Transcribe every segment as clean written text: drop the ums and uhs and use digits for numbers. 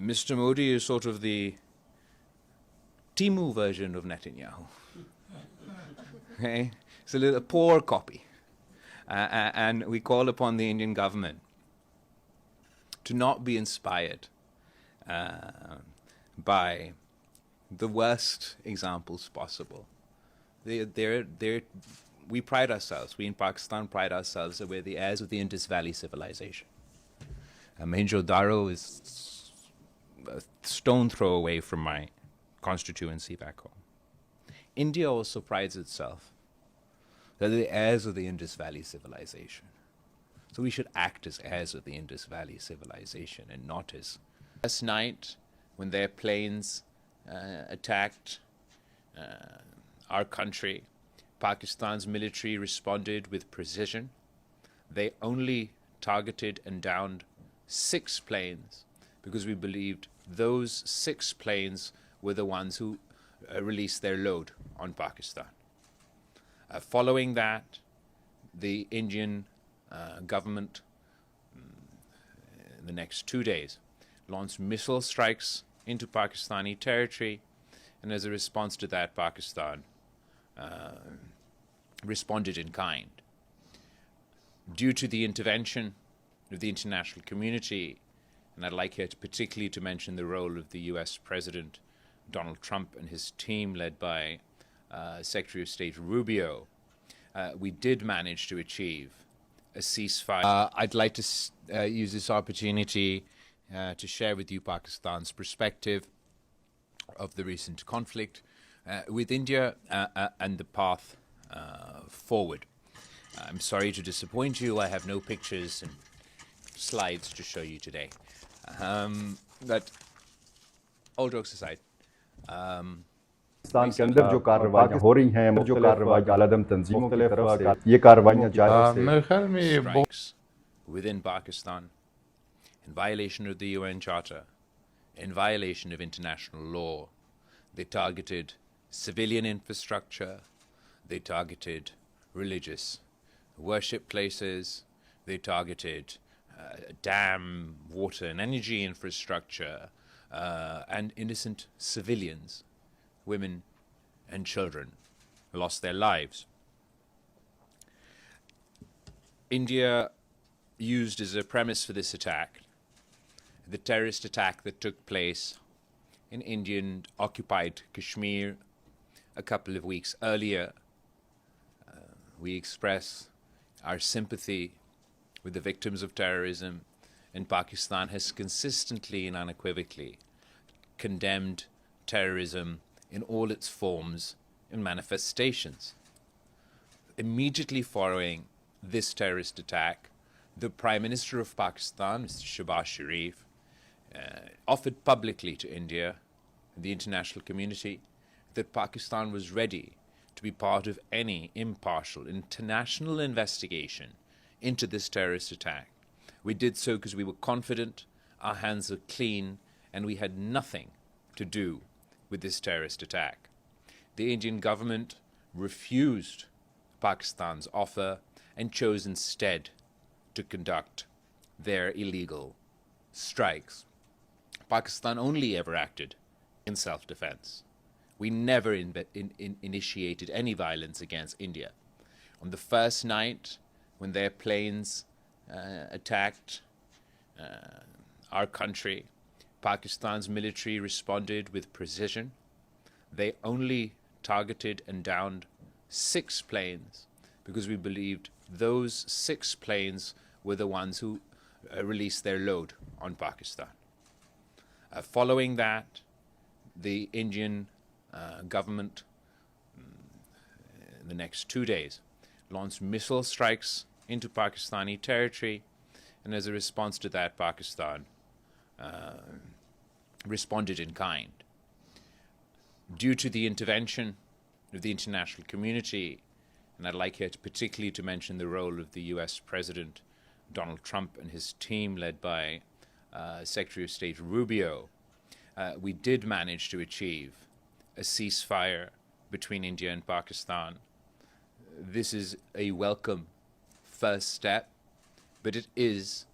Mr. Modi is sort of the Timu version of Netanyahu. Okay? It's a little poor copy. And we call upon the Indian government to not be inspired by the worst examples possible. We pride ourselves, we in Pakistan pride ourselves that we're the heirs of the Indus Valley civilization. Daur is a stone throw away from my constituency back home. India also prides itself that they're the heirs of the Indus Valley civilization. So we should act as heirs of the Indus Valley civilization and not as... Last night, when their planes attacked our country, Pakistan's military responded with precision. They only targeted and downed 6 planes because we believed those 6 planes were the ones who released their load on Pakistan. Following that, the Indian government, in the next 2 days, launched missile strikes into Pakistani territory, and as a response to that, Pakistan responded in kind. Due to the intervention of the international community, and I'd like here particularly to mention the role of the US President Donald Trump and his team led by Secretary of State Rubio, we did manage to achieve a ceasefire. I'd like to use this opportunity to share with you Pakistan's perspective of the recent conflict with India and the path forward. I'm sorry to disappoint you. I have no pictures and slides to show you today. But all jokes aside, Pakistan के अंदर जो कार्रवाइयां हो रही हैं, जो कार्रवाइयां आलम तंजीमों की तरफ से ये कार्रवाइयां जारी strikes within Pakistan in violation of the UN Charter, in violation of international law. They targeted civilian infrastructure, they targeted religious worship places, they targeted dam, water and energy infrastructure, and innocent civilians, women and children, lost their lives. India used as a premise for this attack the terrorist attack that took place in Indian-occupied Kashmir a couple of weeks earlier. We express our sympathy with the victims of terrorism, and Pakistan has consistently and unequivocally condemned terrorism in all its forms and manifestations. Immediately following this terrorist attack, the Prime Minister of Pakistan, Mr. Shehbaz Sharif, offered publicly to India and the international community that Pakistan was ready to be part of any impartial international investigation into this terrorist attack. We did so because we were confident, our hands are clean, and we had nothing to do with this terrorist attack. The Indian government refused Pakistan's offer and chose instead to conduct their illegal strikes. Pakistan only ever acted in self-defense. We never initiated any violence against India. On the first night, when their planes attacked our country, Pakistan's military responded with precision. They only targeted and downed 6 planes because we believed those 6 planes were the ones who released their load on Pakistan. Following that, the Indian government, in the next 2 days, launched missile strikes into Pakistani territory, and as a response to that, Pakistan responded in kind. Due to the intervention of the international community, and I'd like here particularly to mention the role of the US President Donald Trump and his team led by Secretary of State Rubio, we did manage to achieve a ceasefire between India and Pakistan. This is a welcome first step, but it is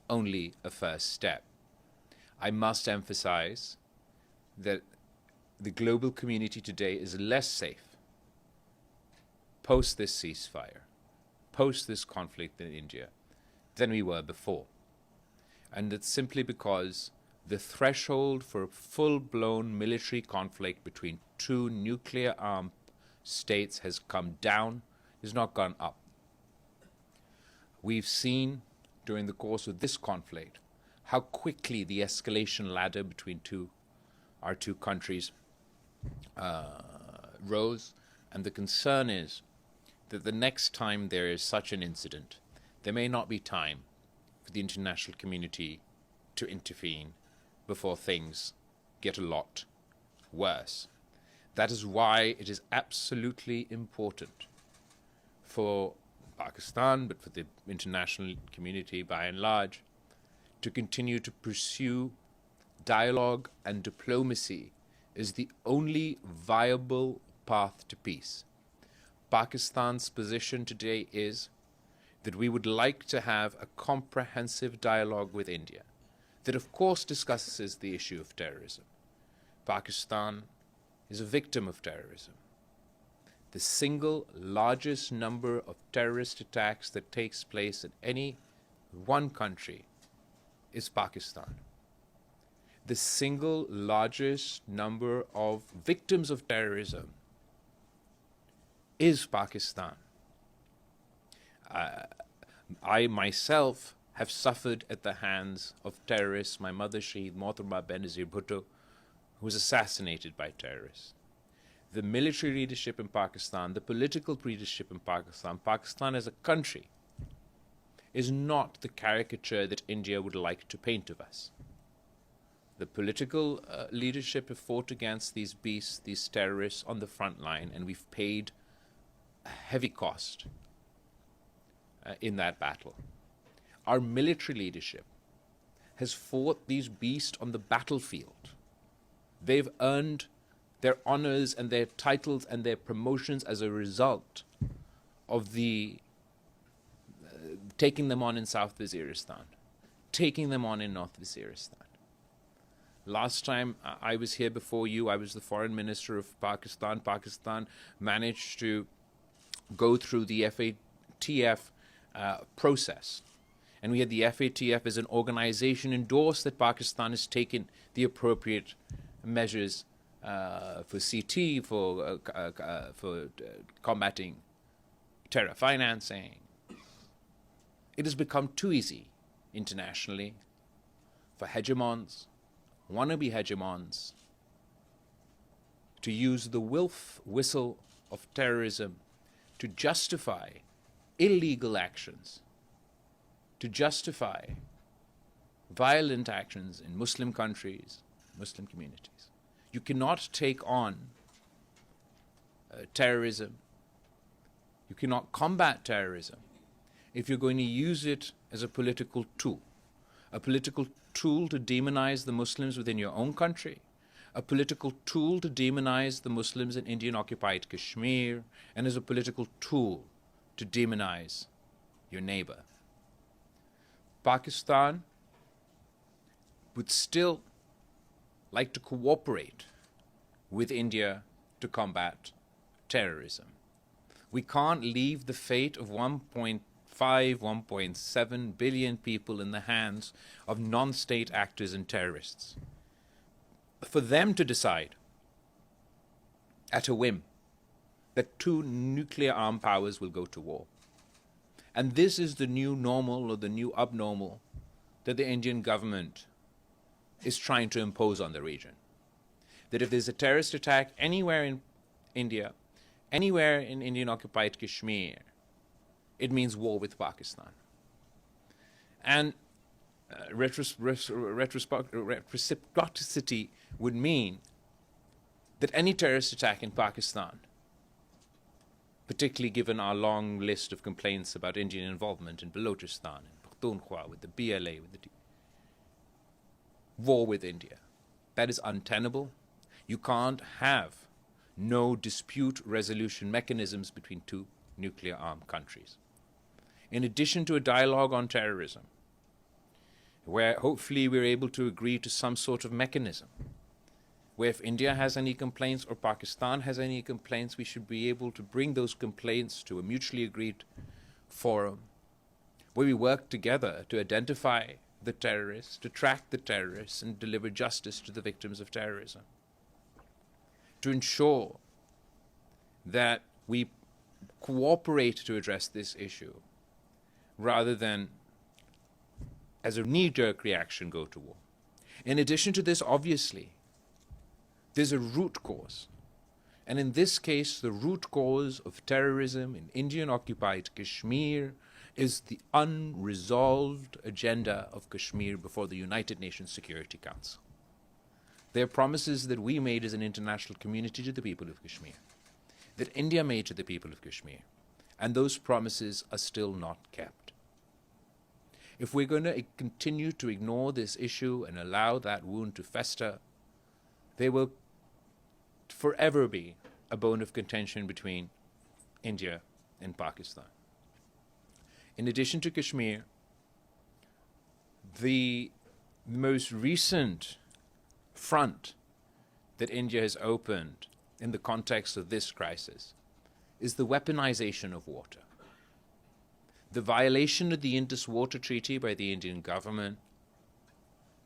only a first step. I must emphasize that the global community today is less safe post this ceasefire, post this conflict in India, than we were before. And it's simply because the threshold for a full-blown military conflict between two nuclear-armed states has come down, has not gone up. We've seen during the course of this conflict how quickly the escalation ladder between our two countries rose, and the concern is that the next time there is such an incident, there may not be time for the international community to intervene before things get a lot worse. That is why it is absolutely important for Pakistan, but for the international community by and large, to continue to pursue dialogue and diplomacy is the only viable path to peace. Pakistan's position today is that we would like to have a comprehensive dialogue with India that of course discusses the issue of terrorism. Pakistan is a victim of terrorism. The single largest number of terrorist attacks that takes place in any one country is Pakistan. The single largest number of victims of terrorism is Pakistan. I myself have suffered at the hands of terrorists. My mother, Shaheed Mohtarma Benazir Bhutto, who was assassinated by terrorists. The military leadership in Pakistan, the political leadership in Pakistan, Pakistan as a country, is not the caricature that India would like to paint of us. The political leadership have fought against these beasts, these terrorists on the front line, and we've paid a heavy cost in that battle. Our military leadership has fought these beasts on the battlefield. They've earned their honors and their titles and their promotions as a result of the taking them on in South Waziristan, taking them on in North Waziristan. Last time I was here before you, I was the foreign minister of Pakistan. Pakistan managed to go through the FATF process. And we had the FATF as an organization endorse that Pakistan has taken the appropriate measures for CT, for combating terror financing. It has become too easy internationally for hegemons, wannabe hegemons, to use the whistle of terrorism to justify illegal actions, to justify violent actions in Muslim countries, Muslim communities. You cannot take on terrorism, you cannot combat terrorism if you're going to use it as a political tool to demonize the Muslims within your own country, a political tool to demonize the Muslims in Indian-occupied Kashmir, and as a political tool to demonize your neighbor. Pakistan would still like to cooperate with India to combat terrorism. We can't leave the fate of 1.5, 1.7 billion people in the hands of non-state actors and terrorists. For them to decide at a whim that two nuclear-armed powers will go to war. And this is the new normal or the new abnormal that the Indian government is trying to impose on the region. That if there's a terrorist attack anywhere in India, anywhere in Indian-occupied Kashmir, it means war with Pakistan. And reciprocity would mean that any terrorist attack in Pakistan, particularly given our long list of complaints about Indian involvement in Balochistan and Pakhtunkhwa with the BLA, with the war with India, that is untenable. You can't have no dispute resolution mechanisms between two nuclear-armed countries. In addition to a dialogue on terrorism, where hopefully we're able to agree to some sort of mechanism where if India has any complaints or Pakistan has any complaints, we should be able to bring those complaints to a mutually agreed forum where we work together to identify the terrorists, to track the terrorists, and deliver justice to the victims of terrorism. To ensure that we cooperate to address this issue rather than, as a knee-jerk reaction, go to war. In addition to this, obviously, there's a root cause. And in this case, the root cause of terrorism in Indian-occupied Kashmir is the unresolved agenda of Kashmir before the United Nations Security Council. There are promises that we made as an international community to the people of Kashmir, that India made to the people of Kashmir, and those promises are still not kept. If we're going to continue to ignore this issue and allow that wound to fester, there will forever be a bone of contention between India and Pakistan. In addition to Kashmir, the most recent front that India has opened in the context of this crisis is the weaponization of water. The violation of the Indus Water Treaty by the Indian government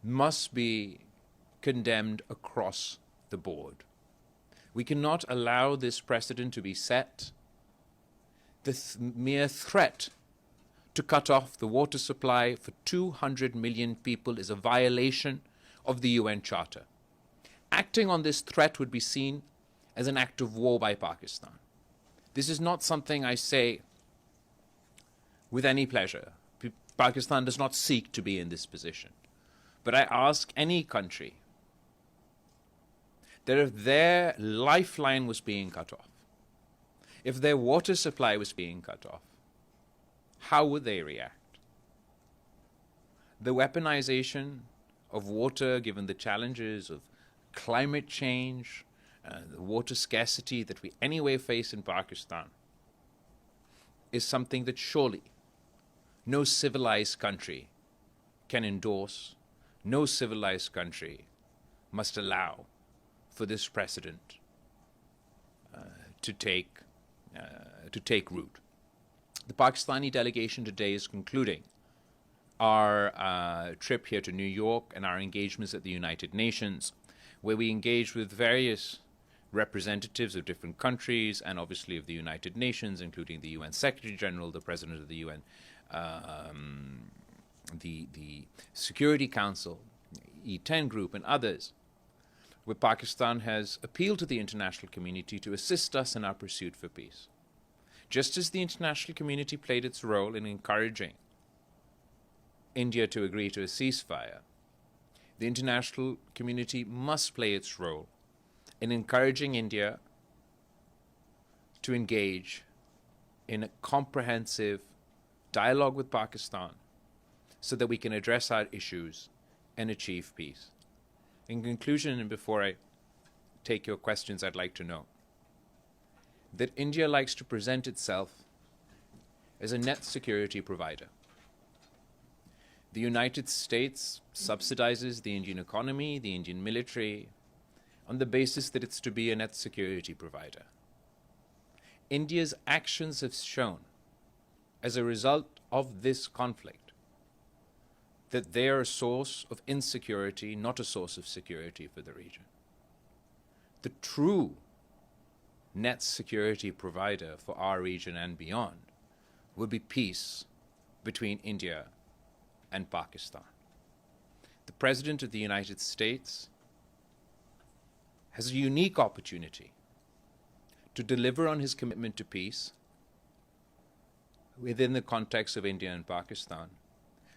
must be condemned across the board. We cannot allow this precedent to be set. The mere threat to cut off the water supply for 200 million people is a violation of the UN Charter. Acting on this threat would be seen as an act of war by Pakistan. This is not something I say with any pleasure. Pakistan does not seek to be in this position. But I ask any country that if their lifeline was being cut off, if their water supply was being cut off, how would they react? The weaponization of water, given the challenges of climate change, the water scarcity that we anyway face in Pakistan, is something that surely no civilized country can endorse. No civilized country must allow for this precedent to take root. The Pakistani delegation today is concluding our trip here to New York and our engagements at the United Nations, where we engage with various representatives of different countries and obviously of the United Nations, including the UN Secretary General, the President of the UN, the Security Council, E10 group, and others, where Pakistan has appealed to the international community to assist us in our pursuit for peace. Just as the international community played its role in encouraging India to agree to a ceasefire, the international community must play its role in encouraging India to engage in a comprehensive dialogue with Pakistan so that we can address our issues and achieve peace. In conclusion, and before I take your questions, I'd like to know that India likes to present itself as a net security provider. The United States subsidizes the Indian economy, the Indian military, on the basis that it's to be a net security provider. India's actions have shown, as a result of this conflict, that they are a source of insecurity, not a source of security for the region. The true net security provider for our region and beyond will be peace between India and Pakistan. The President of the United States has a unique opportunity to deliver on his commitment to peace within the context of India and Pakistan.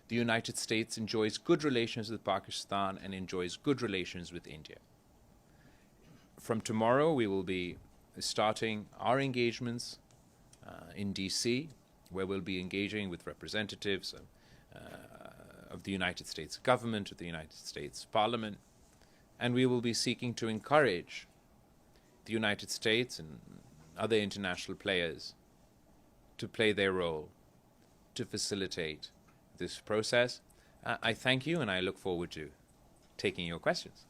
The United States enjoys good relations with Pakistan and enjoys good relations with India. From tomorrow, we will be starting our engagements in DC, where we'll be engaging with representatives of the United States government, of the United States Parliament, and we will be seeking to encourage the United States and other international players to play their role to facilitate this process. I thank you, and I look forward to taking your questions.